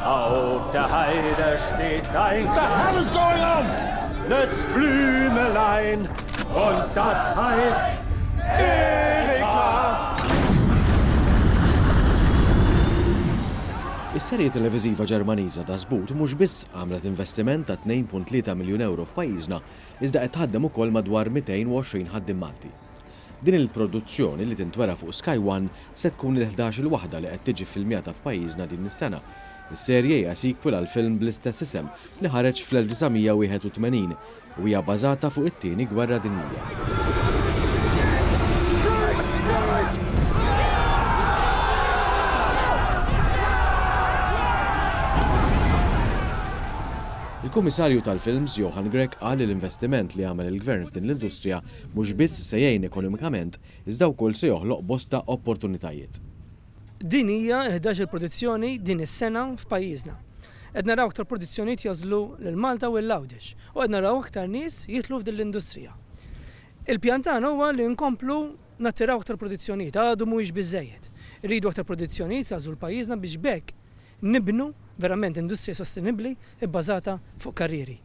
Auf der Heide steht ein What the hell is going on? kleines Blümelein und das heißt Erika. Is-serje televiżiva Ġermaniża ta' Żbud mhux biss għamlet investiment ta' 2.3 miljun euro f'pajjiżna, iżda qed tħaddem ukoll madwar 220 ħaddiem Malti. Din il-produzzjoni li tintwera fuq Sky One se tkun il-11 waħda li qed tiġi ffilmjata f'pajjiżna din is-sena. Is-serje hija sequel għal film bl-istess isem li ħareġ fl-1981 u hija bbażata fuq it-tieni gwerra dinjija. Il-Kummissarju tal-Films Johan Grek qal li l-investiment li għamel il-Gvern f'din l-industrija mhux biss se jgħin ekonomikament iżda wkoll se joħloq bosta opportunitajiet. Din hija 11 produzzjoni din is-sena f'pajjiżna. Qed naraw aktar produzzjonijiet jażlu lil Malta u l-Għawdex u qed naraw aktar nies jidħlu f'din l-industrija. Il-pjan tagħna huwa li nkomplu nattiraw aktar produzzjonijiet, għadu mhuwiex biżżejjed. Irridu aktar produzzjonijiet jażlu l-pajjiżna biex bekk nibnu verament industrija sostenibbli bbażata fuq karrieri.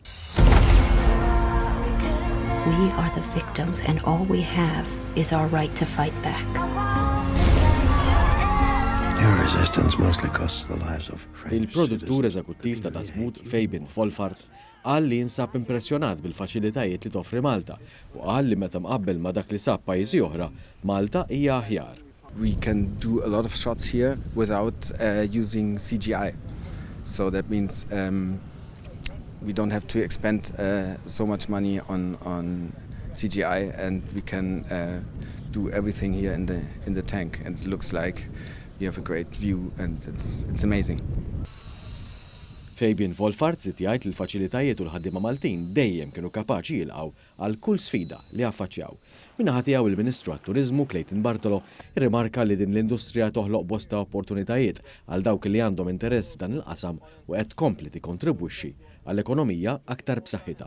We are the victims and all we have is our right to fight back. Your resistance mostly costs the lives of French Il-produttur eżekuttiv ta' Żbud Fabian Wolfart qal li jinsab impressjonat bil-faċilitajiet li toffri Malta u qal li meta mqabbel ma' dak li sab pajjiżi oħra, Malta hija aħjar. We can do a lot of shots here without using CGI. So that means we don't have to expend so much money on CGI, and we can do everything here in the tank, and it looks like we have a great view, and it's amazing. Fabian Wolfart żied jgħid li l-faċilitajiet u l-ħaddiema Maltin dejjem kienu kapaċi jilqgħu għal kull sfida li affaċċjaw. Minnaħa tiegħu il-Ministru għat-Turiżmu Clayton Bartolo irrimarka li din l-industrija toħloq bosta opportunitajiet għal dawk li għandhom interess f'dan il-qasam u qed tkompli tikkontribwixxi għall-ekonomija aktar b'saħħitha.